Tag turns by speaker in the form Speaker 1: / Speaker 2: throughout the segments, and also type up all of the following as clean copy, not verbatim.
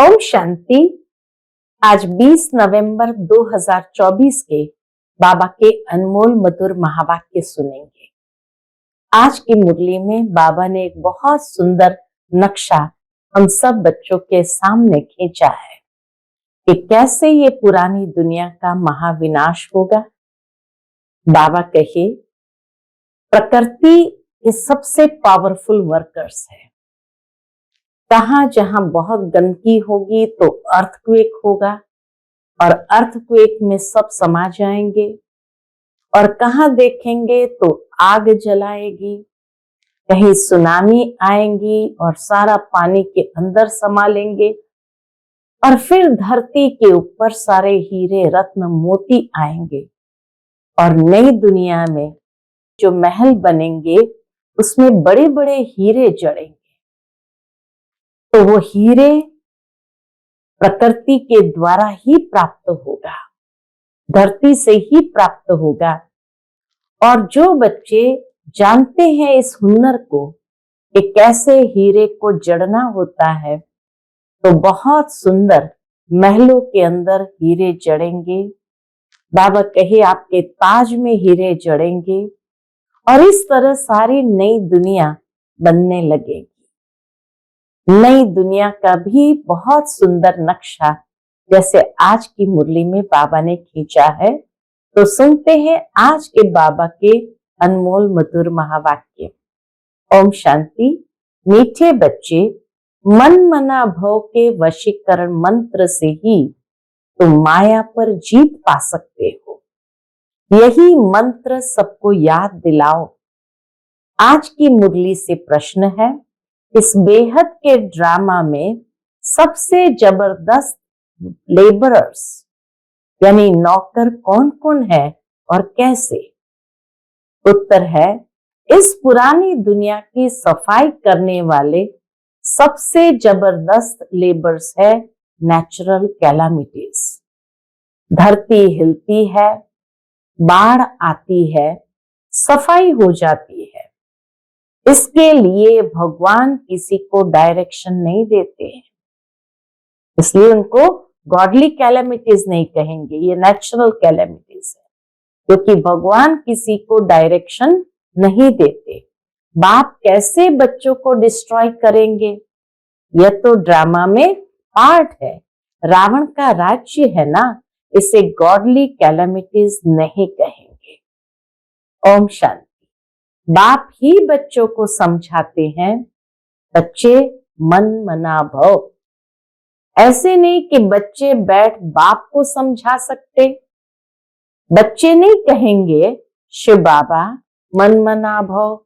Speaker 1: ओम शांति। आज 20 नवंबर 2024 के बाबा के अनमोल मधुर महावाक्य सुनेंगे। आज की मुरली में बाबा ने एक बहुत सुंदर नक्शा हम सब बच्चों के सामने खींचा है कि कैसे ये पुरानी दुनिया का महाविनाश होगा। बाबा कहे, प्रकृति ये सबसे पावरफुल वर्कर्स है। कहाँ जहां बहुत गंदगी होगी तो अर्थक्वेक होगा और अर्थक्वेक में सब समा जाएंगे, और कहाँ देखेंगे तो आग जलाएगी, कहीं सुनामी आएंगी और सारा पानी के अंदर समा लेंगे, और फिर धरती के ऊपर सारे हीरे रत्न मोती आएंगे और नई दुनिया में जो महल बनेंगे उसमें बड़े बड़े हीरे जड़ेंगे। तो वो हीरे प्रकृति के द्वारा ही प्राप्त होगा, धरती से ही प्राप्त होगा। और जो बच्चे जानते हैं इस हुनर को कि कैसे हीरे को जड़ना होता है, तो बहुत सुंदर महलों के अंदर हीरे जड़ेंगे। बाबा कहे आपके ताज में हीरे जड़ेंगे और इस तरह सारी नई दुनिया बनने लगेगी। नई दुनिया का भी बहुत सुंदर नक्शा जैसे आज की मुरली में बाबा ने खींचा है, तो सुनते हैं आज के बाबा के अनमोल मधुर महावाक्य। ओम शांति। मीठे बच्चे, मन मना भव के वशीकरण मंत्र से ही तुम माया पर जीत पा सकते हो। यही मंत्र सबको याद दिलाओ। आज की मुरली से प्रश्न है, इस बेहद के ड्रामा में सबसे जबरदस्त लेबरर्स यानी नौकर कौन कौन है और कैसे? उत्तर है, इस पुरानी दुनिया की सफाई करने वाले सबसे जबरदस्त लेबर्स है नेचुरल कैलामिटीज। धरती हिलती है, बाढ़ आती है, सफाई हो जाती है। इसके लिए भगवान किसी को डायरेक्शन नहीं देते हैं, इसलिए उनको गॉडली कैलेमिटीज नहीं कहेंगे, ये नेचुरल कैलेमिटीज है, क्योंकि भगवान किसी को डायरेक्शन नहीं देते। बाप कैसे बच्चों को डिस्ट्रॉय करेंगे? यह तो ड्रामा में पार्ट है, रावण का राज्य है ना, इसे गॉडली कैलेमिटीज नहीं कहेंगे। ओम शांति। बाप ही बच्चों को समझाते हैं, बच्चे मन मना भव। ऐसे नहीं कि बच्चे बैठ बाप को समझा सकते। बच्चे नहीं कहेंगे शिव बाबा मन मना भव,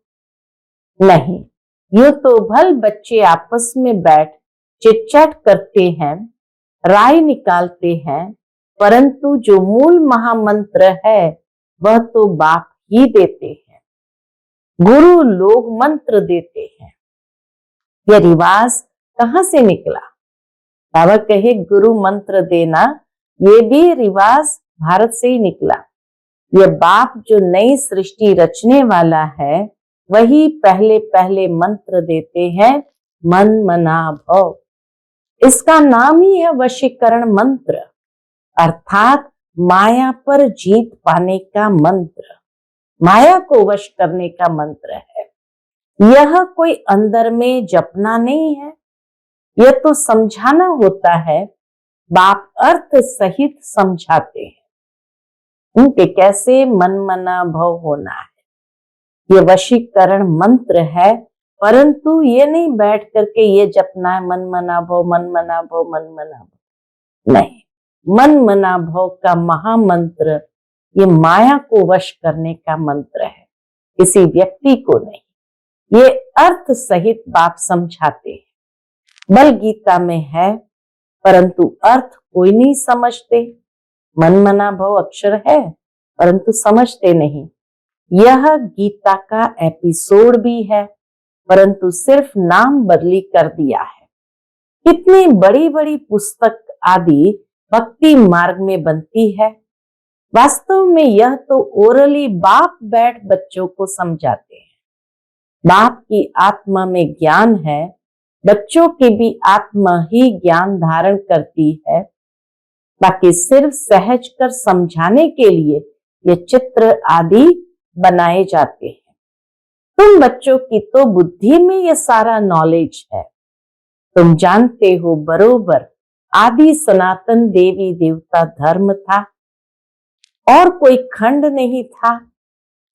Speaker 1: नहीं। यूं तो भल बच्चे आपस में बैठ चिट-चैट करते हैं, राय निकालते हैं, परंतु जो मूल महामंत्र है वह तो बाप ही देते हैं। गुरु लोग मंत्र देते हैं। यह रिवाज कहां से निकला? बाबा कहे गुरु मंत्र देना, ये भी रिवाज भारत से ही निकला। यह बाप जो नई सृष्टि रचने वाला है वही पहले पहले मंत्र देते हैं, मन मना भव। इसका नाम ही है वशीकरण मंत्र, अर्थात माया पर जीत पाने का मंत्र, माया को वश करने का मंत्र है। यह कोई अंदर में जपना नहीं है, यह तो समझाना होता है। बाप अर्थ सहित समझाते हैं उनके कैसे मन मना भव होना है। यह वशीकरण मंत्र है, परंतु ये नहीं बैठ करके ये जपना है मन मना भव, मन मना भव, मन मना भव, नहीं। मन मना भव का महामंत्र ये माया को वश करने का मंत्र है, किसी व्यक्ति को नहीं। ये अर्थ सहित बाप समझाते हैं। बल गीता में है, परंतु अर्थ कोई नहीं समझते। मन मना भव अक्षर है परंतु समझते नहीं। यह गीता का एपिसोड भी है, परंतु सिर्फ नाम बदली कर दिया है। कितनी बड़ी बड़ी पुस्तक आदि भक्ति मार्ग में बनती है, वास्तव में यह तो ओरली बाप बैठ बच्चों को समझाते हैं। बाप की आत्मा में ज्ञान है, बच्चों की भी आत्मा ही ज्ञान धारण करती है, बाकी सिर्फ सहज कर समझाने के लिए ये चित्र आदि बनाए जाते हैं। तुम बच्चों की तो बुद्धि में ये सारा नॉलेज है। तुम जानते हो बरोबर आदि सनातन देवी देवता धर्म था और कोई खंड नहीं था।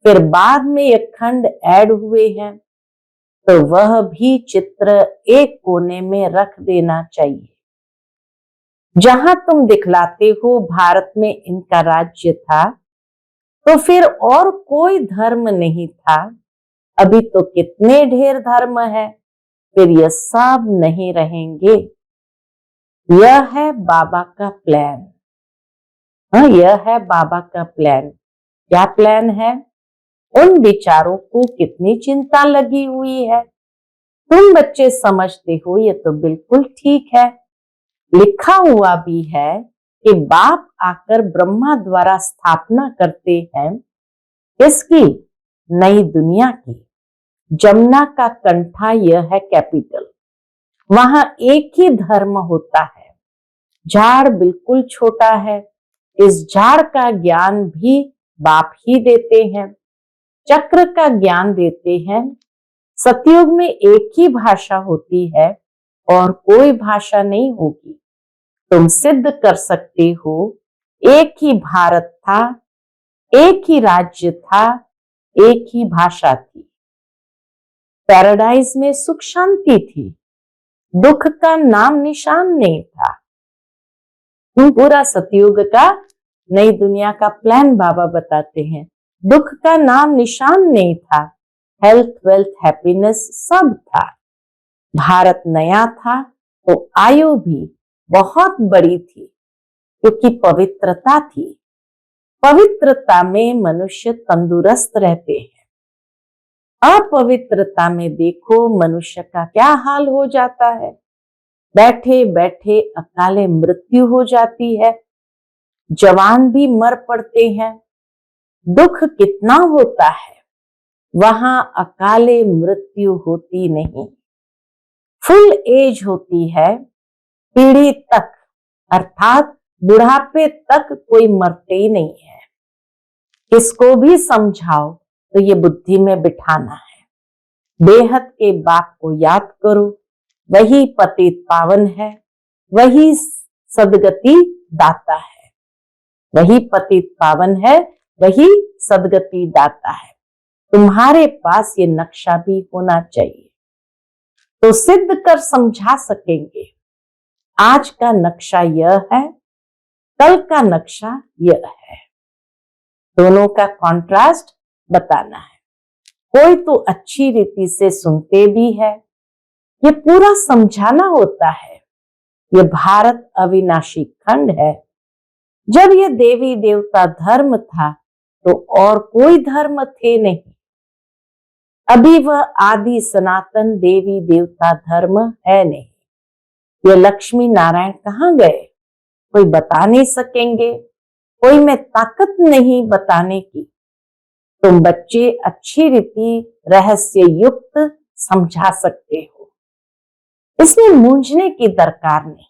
Speaker 1: फिर बाद में ये खंड ऐड हुए हैं, तो वह भी चित्र एक कोने में रख देना चाहिए। जहां तुम दिखलाते हो भारत में इनका राज्य था, तो फिर और कोई धर्म नहीं था। अभी तो कितने ढेर धर्म है, फिर ये सब नहीं रहेंगे। यह है बाबा का प्लान। हाँ, यह है बाबा का प्लान। क्या प्लान है? उन विचारों को कितनी चिंता लगी हुई है। तुम बच्चे समझते हो ये तो बिल्कुल ठीक है। लिखा हुआ भी है कि बाप आकर ब्रह्मा द्वारा स्थापना करते हैं इसकी, नई दुनिया की। जमुना का कंठा यह है कैपिटल। वहां एक ही धर्म होता है। झाड़ बिल्कुल छोटा है। इस झाड़ का ज्ञान भी बाप ही देते हैं। चक्र का ज्ञान देते हैं। सतयुग में एक ही भाषा होती है और कोई भाषा नहीं होगी। तुम सिद्ध कर सकते हो एक ही भारत था, एक ही राज्य था, एक ही भाषा थी। पैराडाइज में सुख शांति थी, दुख का नाम निशान नहीं था। पूरा सतयुग का नई दुनिया का प्लान बाबा बताते हैं। दुख का नाम निशान नहीं था। हेल्थ, वेल्थ, हैप्पीनेस सब था। भारत नया था तो आयु भी बहुत बड़ी थी, क्योंकि पवित्रता थी। पवित्रता में मनुष्य तंदुरुस्त रहते हैं। अपवित्रता में देखो मनुष्य का क्या हाल हो जाता है। बैठे बैठे अकाले मृत्यु हो जाती है। जवान भी मर पड़ते हैं। दुख कितना होता है, वहां अकाले मृत्यु होती नहीं। फुल एज होती है, पीढ़ी तक अर्थात बुढ़ापे तक कोई मरते ही नहीं है। इसको भी समझाओ तो ये बुद्धि में बिठाना है। बेहद के बाप को याद करो, वही पतित पावन है, वही सदगति दाता है। वही पतित पावन है, वही सदगति दाता है। तुम्हारे पास ये नक्शा भी होना चाहिए, तो सिद्ध कर समझा सकेंगे। आज का नक्शा यह है, कल का नक्शा यह है। दोनों का कॉन्ट्रास्ट बताना है। कोई तो अच्छी रीति से सुनते भी है, ये पूरा समझाना होता है। ये भारत अविनाशी खंड है। जब ये देवी देवता धर्म था तो और कोई धर्म थे नहीं। अभी वह आदि सनातन देवी देवता धर्म है नहीं। ये लक्ष्मी नारायण कहाँ गए? कोई बता नहीं सकेंगे। कोई में ताकत नहीं बताने की। तुम बच्चे अच्छी रीति रहस्य युक्त समझा सकते हो, इसमें मूंझने की दरकार नहीं।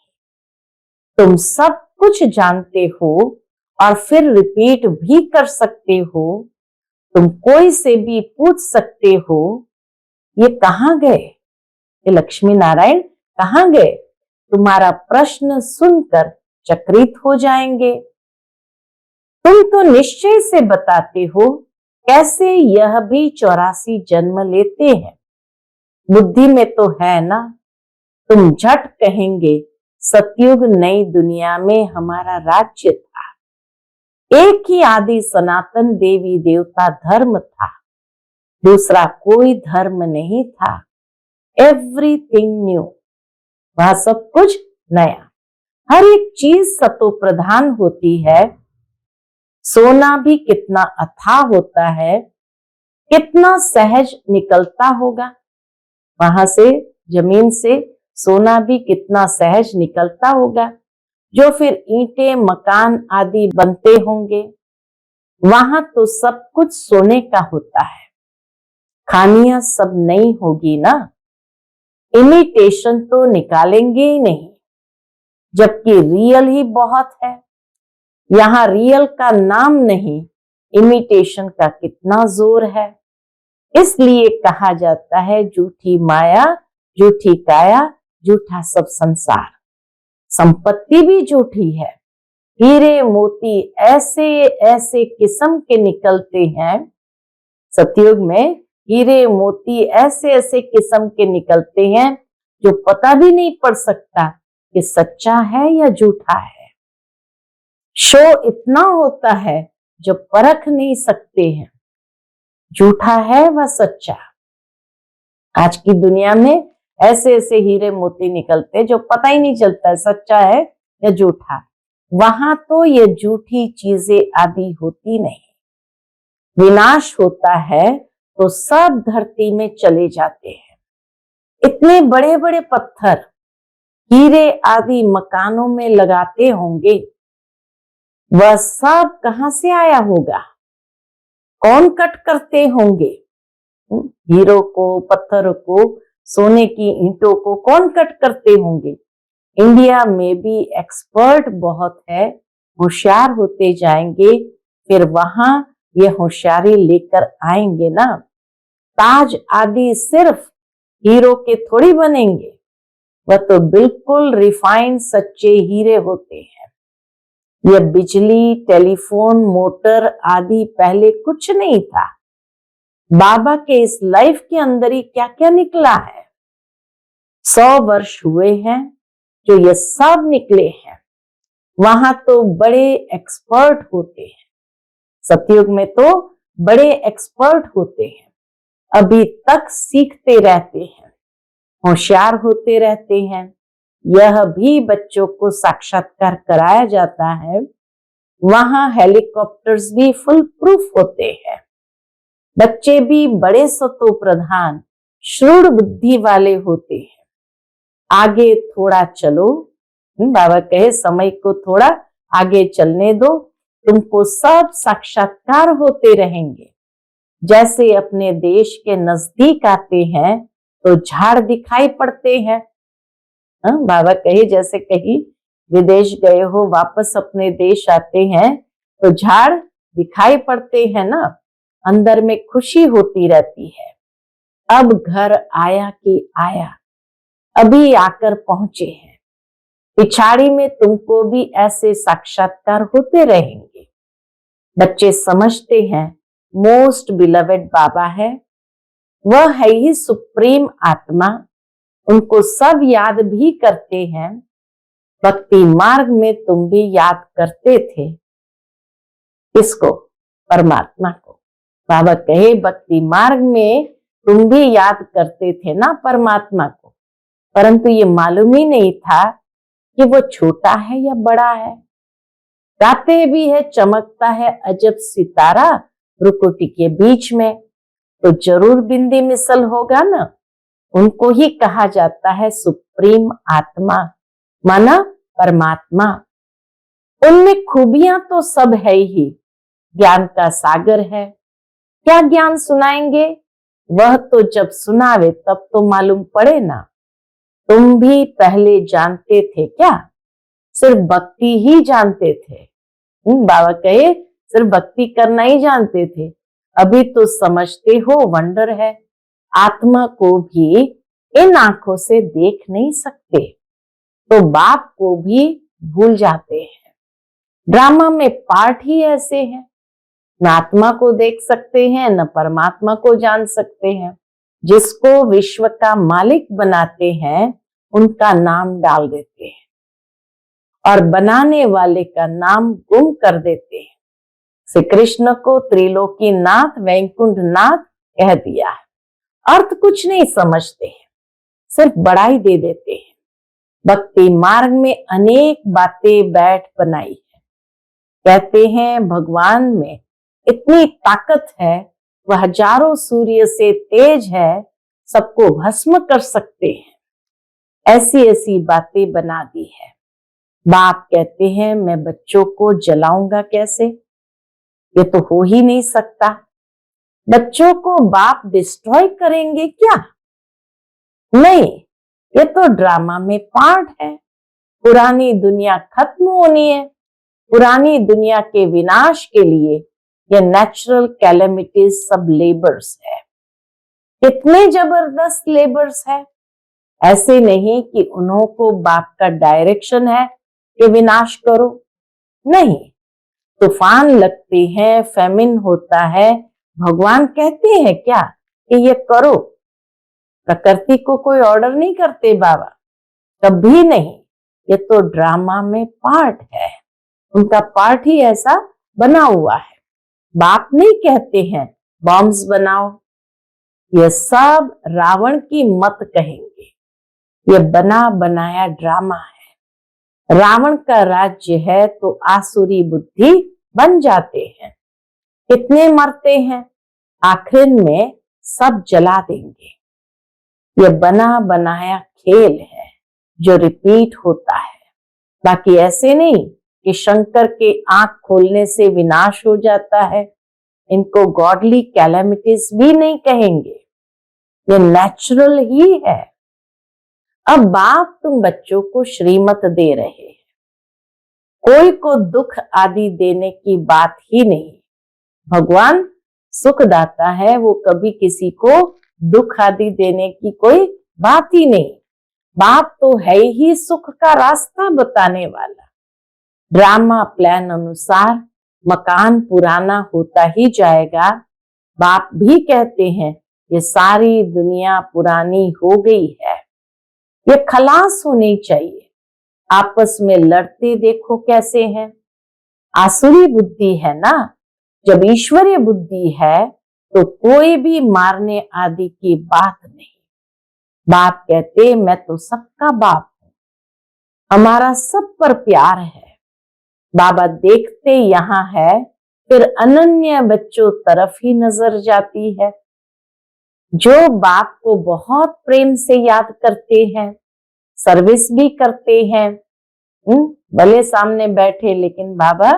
Speaker 1: तुम सब कुछ जानते हो और फिर रिपीट भी कर सकते हो। तुम कोई से भी पूछ सकते हो, ये कहाँ गए, ये लक्ष्मी नारायण कहाँ गए? तुम्हारा प्रश्न सुनकर चकित हो जाएंगे। तुम तो निश्चय से बताते हो कैसे यह भी 84 जन्म लेते हैं। बुद्धि में तो है ना। तुम झट कहेंगे सतयुग नई दुनिया में हमारा राज्य था। एक ही आदि सनातन देवी देवता धर्म था, दूसरा कोई धर्म नहीं था। एवरीथिंग न्यू, वह सब कुछ नया। हर एक चीज सतो प्रधान होती है। सोना भी कितना अथाह होता है, कितना सहज निकलता होगा। वहां से, जमीन से सोना भी कितना सहज निकलता होगा, जो फिर ईंटें, मकान आदि बनते होंगे। वहां तो सब कुछ सोने का होता है। खानियां सब नई होगी ना। इमिटेशन तो निकालेंगे ही नहीं, जबकि रियल ही बहुत है। यहाँ रियल का नाम नहीं, इमिटेशन का कितना जोर है। इसलिए कहा जाता है झूठी माया, झूठी काया, झूठा सब संसार। संपत्ति भी झूठी है। हीरे मोती ऐसे ऐसे किस्म के निकलते हैं, सतयुग में हीरे मोती ऐसे ऐसे किस्म के निकलते हैं जो पता भी नहीं पड़ सकता कि सच्चा है या झूठा है। शो इतना होता है जो परख नहीं सकते हैं, झूठा है व सच्चा। आज की दुनिया में ऐसे ऐसे हीरे मोती निकलते जो पता ही नहीं चलता सच्चा है या झूठा। वहां तो ये झूठी चीजें आदि होती नहीं। विनाश होता है तो सब धरती में चले जाते हैं। इतने बड़े बड़े पत्थर हीरे आदि मकानों में लगाते होंगे, वह सब कहां से आया होगा? कौन कट करते होंगे? हीरो को, पत्थर को, सोने की ईंटों को कौन कट करते होंगे? इंडिया में भी एक्सपर्ट बहुत है, होशियार होते जाएंगे, फिर वहां ये होशियारी लेकर आएंगे ना। ताज आदि सिर्फ हीरो के थोड़ी बनेंगे, वह तो बिल्कुल रिफाइंड सच्चे हीरे होते हैं। यह बिजली, टेलीफोन, मोटर आदि पहले कुछ नहीं था। बाबा के इस लाइफ के अंदर ही क्या क्या निकला है। 100 वर्ष हुए हैं जो ये सब निकले हैं। वहां तो बड़े एक्सपर्ट होते हैं, सतयुग में तो बड़े एक्सपर्ट होते हैं, अभी तक सीखते रहते हैं, होशियार होते रहते हैं। यह भी बच्चों को साक्षात्कार कराया जाता है। वहां हेलीकॉप्टर्स भी फुल प्रूफ होते हैं। बच्चे भी बड़े सतो प्रधान, श्रूड बुद्धि वाले होते हैं। आगे थोड़ा चलो, बाबा कहे समय को थोड़ा आगे चलने दो, तुमको सब साक्षात्कार होते रहेंगे। जैसे अपने देश के नजदीक आते हैं तो झाड़ दिखाई पड़ते हैं। बाबा कहे जैसे कहीं विदेश गए हो, वापस अपने देश आते हैं तो झाड़ दिखाई पड़ते हैं ना, अंदर में खुशी होती रहती है। अब घर आया कि आया, अभी आकर पहुंचे हैं। पिछाड़ी में तुमको भी ऐसे साक्षात्कार होते रहेंगे। बच्चे समझते हैं मोस्ट बिलवेड बाबा है, वह है ही सुप्रीम आत्मा, उनको सब याद भी करते हैं। भक्ति मार्ग में तुम भी याद करते थे किसको? परमात्मा को। बाबा कहे भक्ति मार्ग में तुम भी याद करते थे ना परमात्मा को, परंतु ये मालूम ही नहीं था कि वो छोटा है या बड़ा है। गाते भी है चमकता है अजब सितारा रुकुटी के बीच में, तो जरूर बिंदी मिसल होगा ना। उनको ही कहा जाता है सुप्रीम आत्मा, माना परमात्मा। उनमें खूबियां तो सब है ही, ज्ञान का सागर है। क्या ज्ञान सुनाएंगे? वह तो जब सुनावे तब तो मालूम पड़े ना। तुम भी पहले जानते थे क्या? सिर्फ भक्ति ही जानते थे। बाबा कहे सिर्फ भक्ति करना ही जानते थे, अभी तो समझते हो वंडर है। आत्मा को भी इन आंखों से देख नहीं सकते तो बाप को भी भूल जाते हैं। ड्रामा में पार्ट ही ऐसे हैं, न आत्मा को देख सकते हैं न परमात्मा को जान सकते हैं। जिसको विश्व का मालिक बनाते हैं उनका नाम डाल देते हैं और बनाने वाले का नाम गुम कर देते हैं। श्री कृष्ण को त्रिलोकी नाथ, वैकुंठ नाथ कह दिया है। अर्थ कुछ नहीं समझते हैं, सिर्फ बड़ाई दे देते हैं। भक्ति मार्ग में अनेक बातें बैठ बनाई है। कहते हैं भगवान में इतनी ताकत है, वह हजारों सूर्य से तेज है, सबको भस्म कर सकते हैं। ऐसी ऐसी बातें बना दी है। बाप कहते हैं मैं बच्चों को जलाऊंगा कैसे? ये तो हो ही नहीं सकता। बच्चों को बाप डिस्ट्रॉय करेंगे क्या? नहीं, ये तो ड्रामा में पार्ट है। पुरानी दुनिया खत्म होनी है, पुरानी दुनिया के विनाश के लिए ये नेचुरल कैलेमिटीज सब लेबर्स है। कितने जबरदस्त लेबर्स है। ऐसे नहीं कि उन्हों को बाप का डायरेक्शन है कि विनाश करो, नहीं। तूफान लगते हैं, फेमिन होता है, भगवान कहते हैं क्या कि ये करो? प्रकृति को कोई ऑर्डर नहीं करते बाबा, कभी नहीं। ये तो ड्रामा में पार्ट है, उनका पार्ट ही ऐसा बना हुआ है। बाप नहीं कहते हैं बॉम्ब्स बनाओ, ये सब रावण की मत कहेंगे। ये बना बनाया ड्रामा है। रावण का राज्य है तो आसुरी बुद्धि बन जाते हैं। कितने मरते हैं, आखिर में सब जला देंगे। ये बना बनाया खेल है जो रिपीट होता है। बाकी ऐसे नहीं कि शंकर के आंख खोलने से विनाश हो जाता है। इनको गॉडली कैलेमिटीज भी नहीं कहेंगे, ये नेचुरल ही है। अब बाप तुम बच्चों को श्रीमत दे रहे हैं, कोई को दुख आदि देने की बात ही नहीं। भगवान सुखदाता है, वो कभी किसी को दुख आदि देने की कोई बात ही नहीं। बाप तो है ही सुख का रास्ता बताने वाला। ड्रामा प्लान अनुसार मकान पुराना होता ही जाएगा। बाप भी कहते हैं ये सारी दुनिया पुरानी हो गई है, ये खलास होनी चाहिए। आपस में लड़ते देखो कैसे हैं। आसुरी बुद्धि है ना, जब ईश्वरीय बुद्धि है तो कोई भी मारने आदि की बात नहीं। बाप कहते मैं तो सबका बाप हूं, हमारा सब पर प्यार है। बाबा देखते यहाँ है, फिर अनन्य बच्चों तरफ ही नजर जाती है, जो बाप को बहुत प्रेम से याद करते हैं, सर्विस भी करते हैं। भले सामने बैठे लेकिन बाबा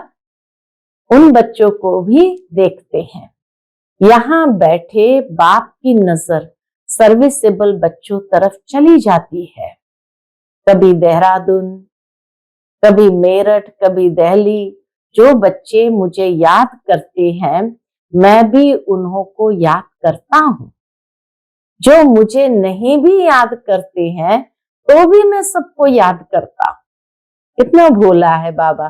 Speaker 1: उन बच्चों को भी देखते हैं। यहाँ बैठे बाप की नजर सर्विसेबल बच्चों तरफ चली जाती है। कभी देहरादून, कभी मेरठ, कभी दिल्ली। जो बच्चे मुझे याद करते हैं मैं भी उन्हों को याद करता हूं। जो मुझे नहीं भी याद करते हैं तो भी मैं सबको याद करता हूं। कितना भोला है बाबा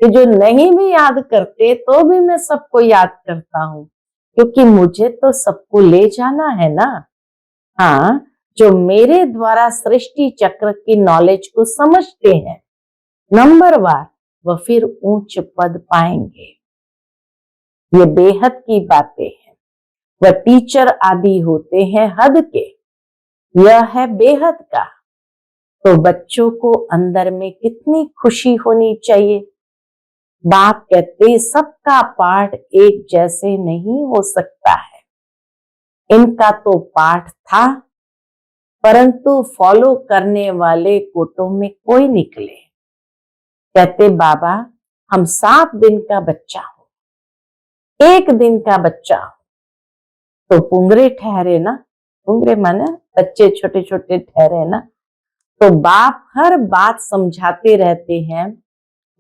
Speaker 1: कि जो नहीं भी याद करते तो भी मैं सबको याद करता हूं, क्योंकि मुझे तो सबको ले जाना है ना। हाँ, जो मेरे द्वारा सृष्टि चक्र की नॉलेज को समझते हैं नंबरवार, वह फिर उच्च पद पाएंगे। ये बेहद की बातें हैं। वह टीचर आदि होते हैं हद के, यह है बेहद का। तो बच्चों को अंदर में कितनी खुशी होनी चाहिए। बाप कहते सबका पाठ एक जैसे नहीं हो सकता है। इनका तो पाठ था, परंतु फॉलो करने वाले कोटों में कोई निकले। कहते बाबा हम 7 दिन का बच्चा हो, 1 दिन का बच्चा हो तो पुंगरे ठहरे ना। पुंगरे माने बच्चे छोटे छोटे ठहरे ना। तो बाप हर बात समझाते रहते हैं।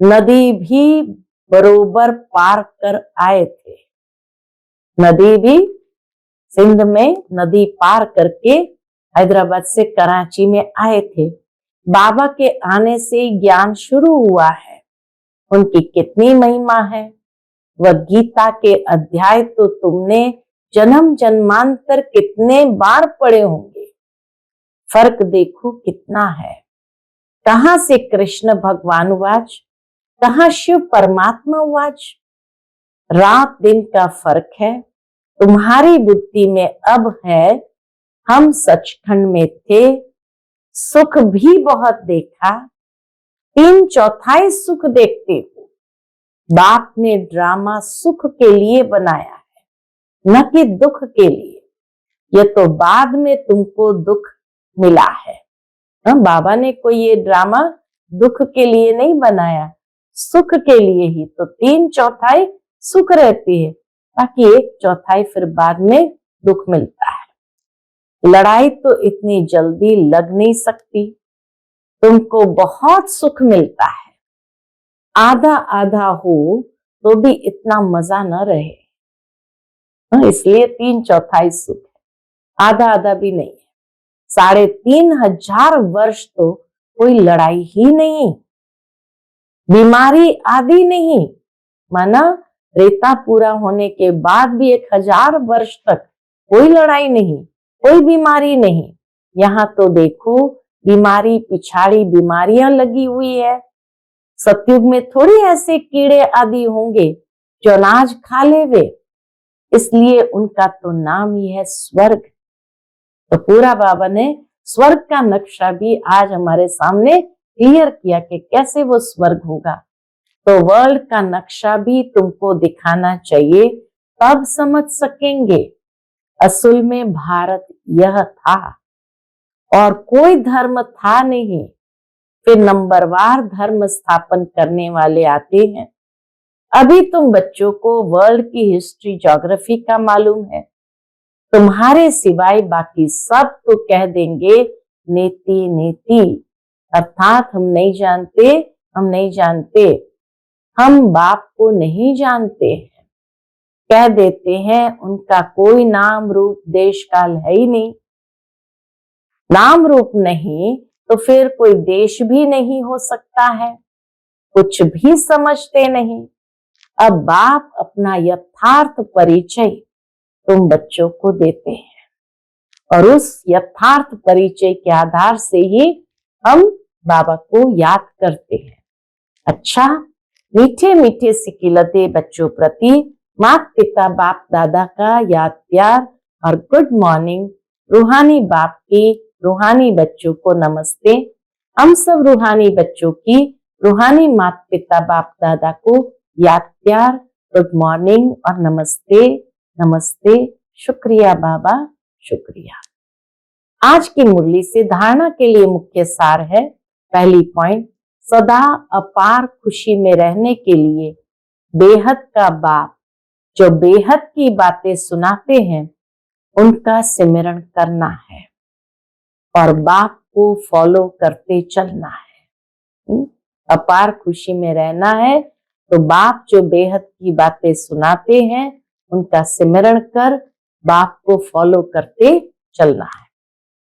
Speaker 1: नदी भी बरोबर पार कर आए थे। नदी भी सिंध में नदी पार करके हैदराबाद से कराची में आए थे। बाबा के आने से ज्ञान शुरू हुआ है। उनकी कितनी महिमा है। वह गीता के अध्याय तो तुमने जन्म जन्मांतर कितने बार पढ़े होंगे। फर्क देखो कितना है। कहां से कृष्ण भगवान वाच, कहां शिव परमात्मा वाच। रात दिन का फर्क है। तुम्हारी बुद्धि में अब है, हम सचखंड में थे, सुख भी बहुत देखा, 3/4 सुख देखते हो। बाप ने ड्रामा सुख के लिए बनाया है, न कि दुख के लिए। ये तो बाद में तुमको दुख मिला है। बाबा ने कोई ये ड्रामा दुख के लिए नहीं बनाया, सुख के लिए ही। तो 3/4 सुख रहती है, बाकी 1/4 फिर बाद में दुख मिलता है। लड़ाई तो इतनी जल्दी लग नहीं सकती। तुमको बहुत सुख मिलता है, आधा आधा हो तो भी इतना मजा न रहे, इसलिए 3/4 सुख है, आधा आधा भी नहीं है। 3,500 वर्ष तो कोई लड़ाई ही नहीं, बीमारी आदि नहीं, माना रेता पूरा होने के बाद भी 1,000 वर्ष तक कोई लड़ाई नहीं, कोई बीमारी नहीं। यहाँ तो देखो बीमारी पिछाड़ी बीमारियां लगी हुई है। सतयुग में थोड़ी ऐसे कीड़े आदि होंगे जो अनाज खा लेवे, इसलिए उनका तो नाम ही है स्वर्ग। तो पूरा बाबा ने स्वर्ग का नक्शा भी आज हमारे सामने क्लियर किया कि कैसे वो स्वर्ग होगा। तो वर्ल्ड का नक्शा भी तुमको दिखाना चाहिए, तब समझ सकेंगे असल में भारत यह था और कोई धर्म था नहीं। फिर नंबरवार धर्म स्थापन करने वाले आते हैं। अभी तुम बच्चों को वर्ल्ड की हिस्ट्री ज्योग्राफी का मालूम है, तुम्हारे सिवाय बाकी सब तो कह देंगे नेति नेति, अर्थात हम नहीं जानते, हम नहीं जानते, हम बाप को नहीं जानते हैं, कह देते हैं उनका कोई नाम रूप देश काल है ही नहीं। नाम रूप नहीं तो फिर कोई देश भी नहीं हो सकता है, कुछ भी समझते नहीं। अब बाप अपना यथार्थ परिचय तुम बच्चों को देते हैं और उस यथार्थ परिचय के आधार से ही हम बाबा को याद करते हैं। अच्छा, मीठे मीठे सिकिलते बच्चों प्रति माता पिता बाप दादा का याद प्यार और गुड मॉर्निंग। रूहानी बाप की रूहानी बच्चों को नमस्ते। हम सब रूहानी बच्चों की रूहानी माता पिता बाप दादा को याद प्यार, गुड मॉर्निंग और नमस्ते नमस्ते। शुक्रिया बाबा, शुक्रिया। आज की मुरली से धारणा के लिए मुख्य सार है। पहली पॉइंट, सदा अपार खुशी में रहने के लिए बेहद का बाप जो बेहद की बातें सुनाते हैं उनका सिमरण करना है और बाप को फॉलो करते चलना है। अपार खुशी में रहना है तो बाप जो बेहद की बातें सुनाते हैं उनका सिमरण कर बाप को फॉलो करते चलना है।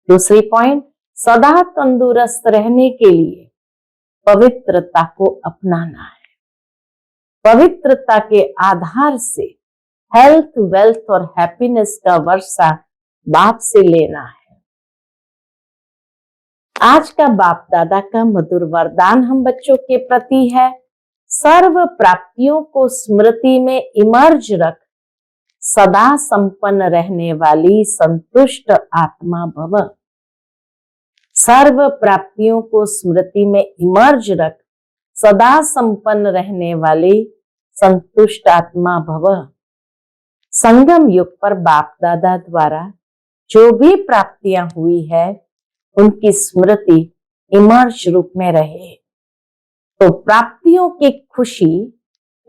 Speaker 1: दूसरी पॉइंट, सदा तंदुरुस्त रहने के लिए पवित्रता को अपनाना है। पवित्रता के आधार से हेल्थ, वेल्थ और हैप्पीनेस का वर्षा बाप से लेना है। आज का बाप दादा का मधुर वरदान हम बच्चों के प्रति है, सर्व प्राप्तियों को स्मृति में इमर्ज रख, सदा संपन्न रहने वाली संतुष्ट आत्मा भव। सर्व प्राप्तियों को स्मृति में इमर्ज रख, सदा संपन्न रहने वाली संतुष्ट आत्मा भव। संगम युग पर बाप दादा द्वारा जो भी प्राप्तियां हुई है उनकी स्मृति इमर्ज रूप में रहे तो प्राप्तियों की खुशी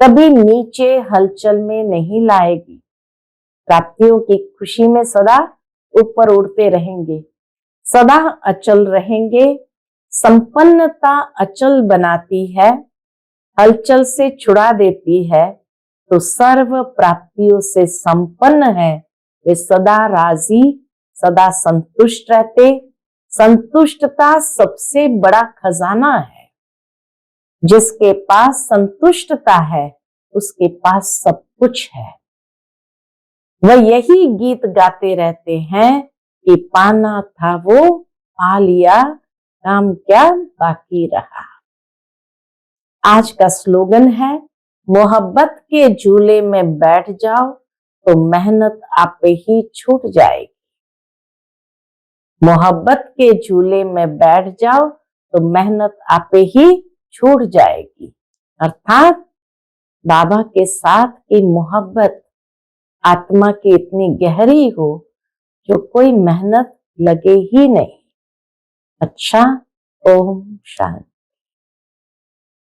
Speaker 1: कभी नीचे हलचल में नहीं लाएगी। प्राप्तियों की खुशी में सदा ऊपर उड़ते रहेंगे, सदा अचल रहेंगे। संपन्नता अचल बनाती है, हलचल से छुड़ा देती है। तो सर्व प्राप्तियों से संपन्न है वे सदा राजी, सदा संतुष्ट रहते। संतुष्टता सबसे बड़ा खजाना है। जिसके पास संतुष्टता है उसके पास सब कुछ है। वह यही गीत गाते रहते हैं कि पाना था वो पा लिया, काम क्या बाकी रहा। आज का स्लोगन है, मोहब्बत के झूले में बैठ जाओ तो मेहनत आपे ही छूट जाएगी। मोहब्बत के झूले में बैठ जाओ तो मेहनत आपे ही छूट जाएगी। अर्थात बाबा के साथ की मोहब्बत आत्मा की इतनी गहरी हो जो कोई मेहनत लगे ही नहीं। अच्छा, ओम शांति।